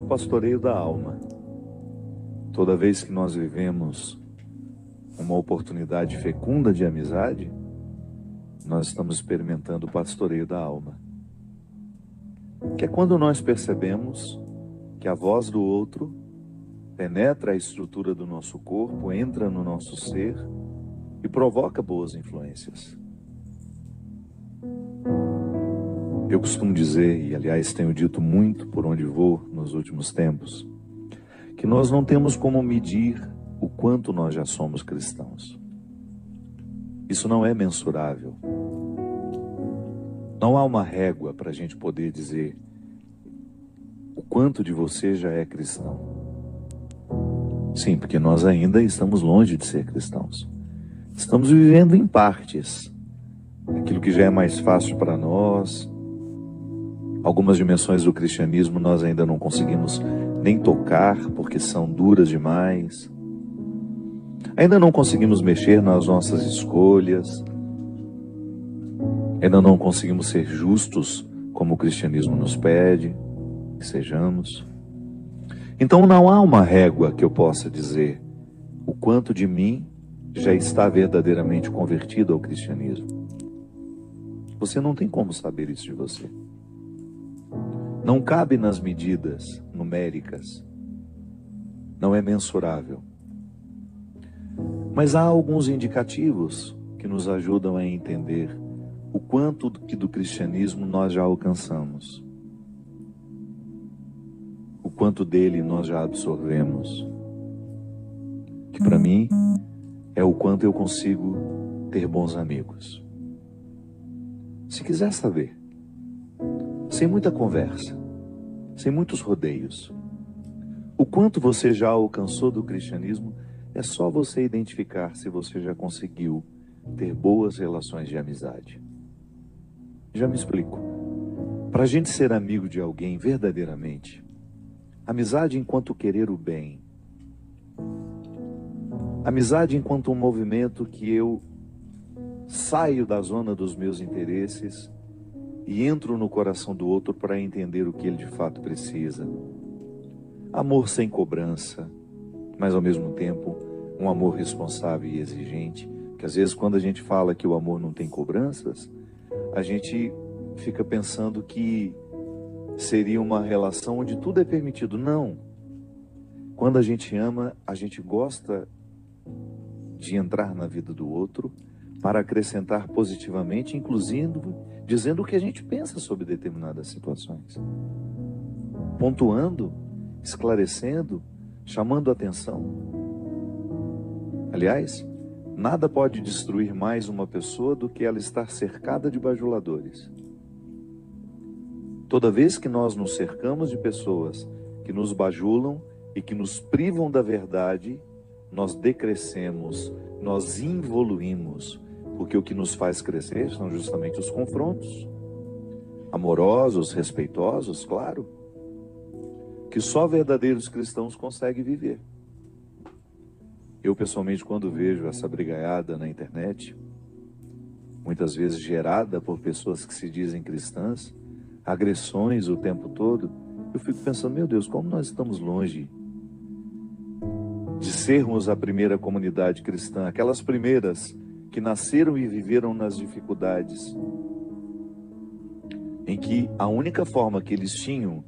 O pastoreio da alma. Toda vez que nós vivemos uma oportunidade fecunda de amizade, nós estamos experimentando o pastoreio da alma. Que é quando nós percebemos que a voz do outro penetra a estrutura do nosso corpo, entra no nosso ser e provoca boas influências. Eu costumo dizer, e aliás tenho dito muito por onde vou nos últimos tempos, que nós não temos como medir o quanto nós já somos cristãos. Isso não é mensurável. Não há uma régua para a gente poder dizer o quanto de você já é cristão. Sim, porque nós ainda estamos longe de ser cristãos. Estamos vivendo em partes. Aquilo que já é mais fácil para nós. Algumas dimensões do cristianismo nós ainda não conseguimos nem tocar, porque são duras demais. Ainda não conseguimos mexer nas nossas escolhas. Ainda não conseguimos ser justos, como o cristianismo nos pede que sejamos. Então não há uma régua que eu possa dizer o quanto de mim já está verdadeiramente convertido ao cristianismo. Você não tem como saber isso de você. Não cabe nas medidas numéricas. Não é mensurável. Mas há alguns indicativos que nos ajudam a entender o quanto que do cristianismo nós já alcançamos. O quanto dele nós já absorvemos. Que para mim é o quanto eu consigo ter bons amigos. Se quiser saber, sem muita conversa, sem muitos rodeios, o quanto você já alcançou do cristianismo, é só você identificar se você já conseguiu ter boas relações de amizade. Já me explico. Para a gente ser amigo de alguém verdadeiramente, amizade enquanto querer o bem, amizade enquanto um movimento que eu saio da zona dos meus interesses e entro no coração do outro para entender o que ele de fato precisa. Amor sem cobrança, mas ao mesmo tempo um amor responsável e exigente, que às vezes quando a gente fala que o amor não tem cobranças, a gente fica pensando que seria uma relação onde tudo é permitido. Não. Quando a gente ama, a gente gosta de entrar na vida do outro para acrescentar positivamente, inclusive dizendo o que a gente pensa sobre determinadas situações. Pontuando, esclarecendo, chamando atenção. Aliás, nada pode destruir mais uma pessoa do que ela estar cercada de bajuladores. Toda vez que nós nos cercamos de pessoas que nos bajulam e que nos privam da verdade, nós decrescemos, nós involuímos, porque o que nos faz crescer são justamente os confrontos, amorosos, respeitosos, claro, que só verdadeiros cristãos conseguem viver. Eu, pessoalmente, quando vejo essa brigaiada na internet, muitas vezes gerada por pessoas que se dizem cristãs, agressões o tempo todo, eu fico pensando, meu Deus, como nós estamos longe de sermos a primeira comunidade cristã, aquelas primeiras que nasceram e viveram nas dificuldades, em que a única forma que eles tinham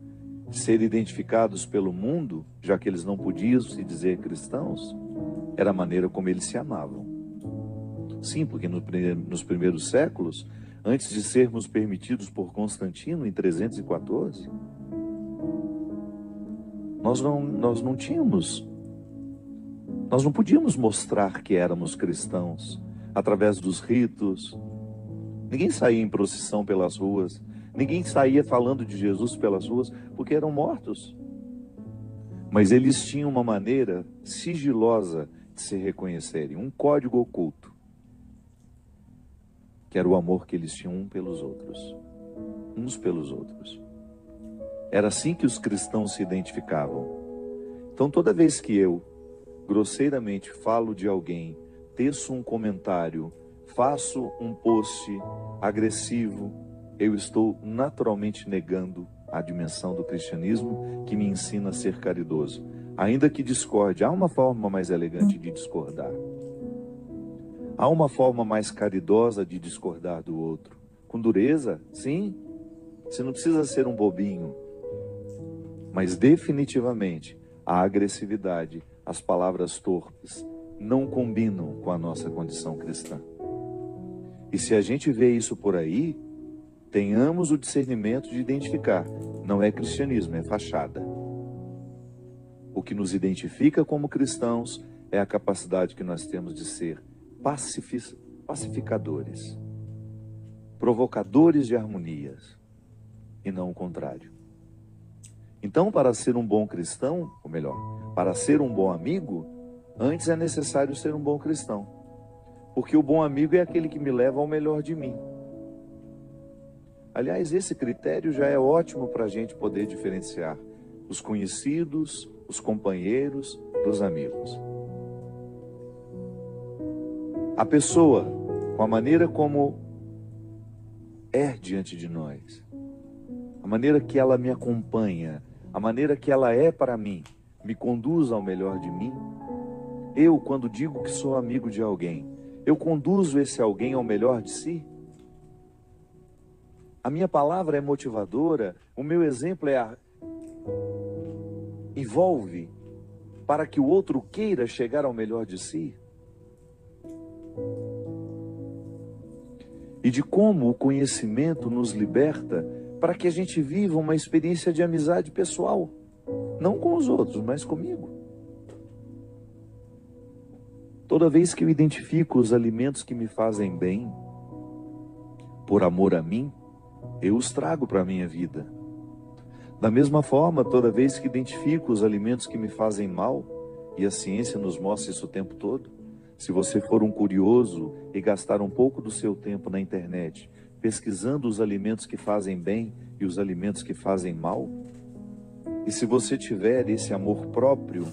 de ser identificados pelo mundo, já que eles não podiam se dizer cristãos, era a maneira como eles se amavam. Sim, porque nos primeiros séculos, antes de sermos permitidos por Constantino em 314, nós não podíamos mostrar que éramos cristãos através dos ritos. Ninguém saía em procissão pelas ruas, ninguém saía falando de Jesus pelas ruas, porque eram mortos. Mas eles tinham uma maneira sigilosa de se reconhecerem, um código oculto, que era o amor que eles tinham uns pelos outros. Era assim que os cristãos se identificavam. Então toda vez que eu grosseiramente falo de alguém, teço um comentário, faço um post agressivo, eu estou naturalmente negando a dimensão do cristianismo que me ensina a ser caridoso. Ainda que discorde, há uma forma mais elegante de discordar. Há uma forma mais caridosa de discordar do outro. Com dureza, sim. Você não precisa ser um bobinho. Mas definitivamente, a agressividade, as palavras torpes, não combinam com a nossa condição cristã. E se a gente vê isso por aí, tenhamos o discernimento de identificar. Não é cristianismo, é fachada. O que nos identifica como cristãos é a capacidade que nós temos de ser pacificadores, provocadores de harmonias, e não o contrário. Então, para ser um bom cristão, ou melhor, para ser um bom amigo, antes é necessário ser um bom cristão. Porque o bom amigo é aquele que me leva ao melhor de mim. Aliás, esse critério já é ótimo para a gente poder diferenciar os conhecidos, os companheiros dos amigos. A pessoa, com a maneira como é diante de nós, a maneira que ela me acompanha, a maneira que ela é para mim, me conduz ao melhor de mim. Eu, quando digo que sou amigo de alguém, eu conduzo esse alguém ao melhor de si? A minha palavra é motivadora, o meu exemplo envolve para que o outro queira chegar ao melhor de si? E de como o conhecimento nos liberta para que a gente viva uma experiência de amizade pessoal, não com os outros, mas comigo. Toda vez que eu identifico os alimentos que me fazem bem, por amor a mim, eu os trago para a minha vida. Da mesma forma, toda vez que identifico os alimentos que me fazem mal, e a ciência nos mostra isso o tempo todo, se você for um curioso e gastar um pouco do seu tempo na internet, pesquisando os alimentos que fazem bem e os alimentos que fazem mal, e se você tiver esse amor próprio,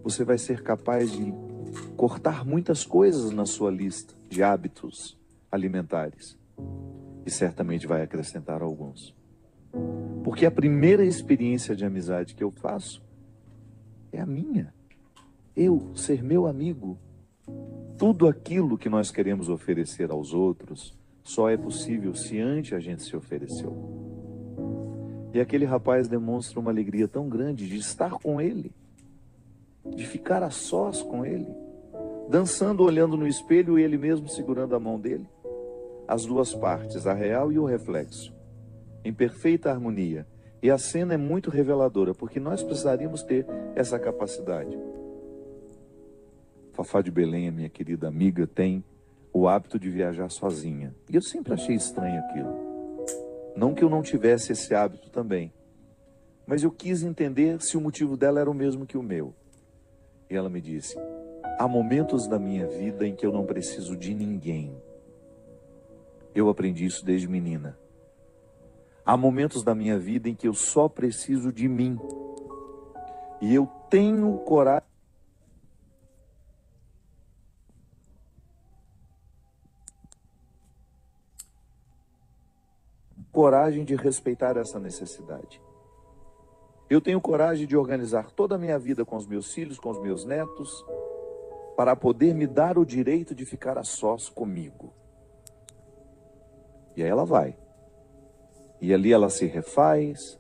você vai ser capaz de cortar muitas coisas na sua lista de hábitos alimentares. E certamente vai acrescentar alguns. Porque a primeira experiência de amizade que eu faço é a minha. Eu ser meu amigo. Tudo aquilo que nós queremos oferecer aos outros só é possível se antes a gente se ofereceu. E aquele rapaz demonstra uma alegria tão grande de estar com ele, de ficar a sós com ele, dançando, olhando no espelho e ele mesmo segurando a mão dele. As duas partes, a real e o reflexo, em perfeita harmonia. E a cena é muito reveladora, porque nós precisaríamos ter essa capacidade. Fafá de Belém, a minha querida amiga, tem o hábito de viajar sozinha. E eu sempre achei estranho aquilo. Não que eu não tivesse esse hábito também, mas eu quis entender se o motivo dela era o mesmo que o meu. E ela me disse: há momentos da minha vida em que eu não preciso de ninguém. Eu aprendi isso desde menina. Há momentos da minha vida em que eu só preciso de mim. E eu tenho coragem de respeitar essa necessidade. Eu tenho coragem de organizar toda a minha vida com os meus filhos, com os meus netos, para poder me dar o direito de ficar a sós comigo. E aí ela vai. E ali ela se refaz,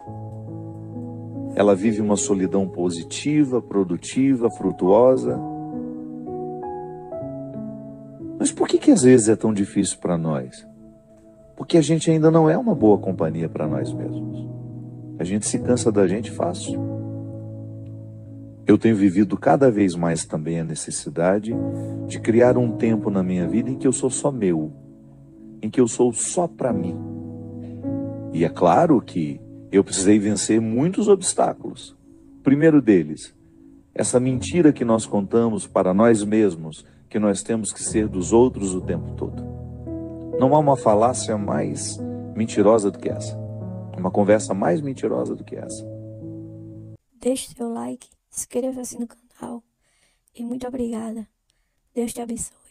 ela vive uma solidão positiva, produtiva, frutuosa. Mas por que às vezes é tão difícil para nós? Porque a gente ainda não é uma boa companhia para nós mesmos. A gente se cansa da gente fácil. Eu tenho vivido cada vez mais também a necessidade de criar um tempo na minha vida em que eu sou só meu, em que eu sou só para mim. E é claro que eu precisei vencer muitos obstáculos. O primeiro deles, essa mentira que nós contamos para nós mesmos, que nós temos que ser dos outros o tempo todo. Não há uma falácia mais mentirosa do que essa. Uma conversa mais mentirosa do que essa. Deixe seu like, inscreva-se no canal e muito obrigada. Deus te abençoe.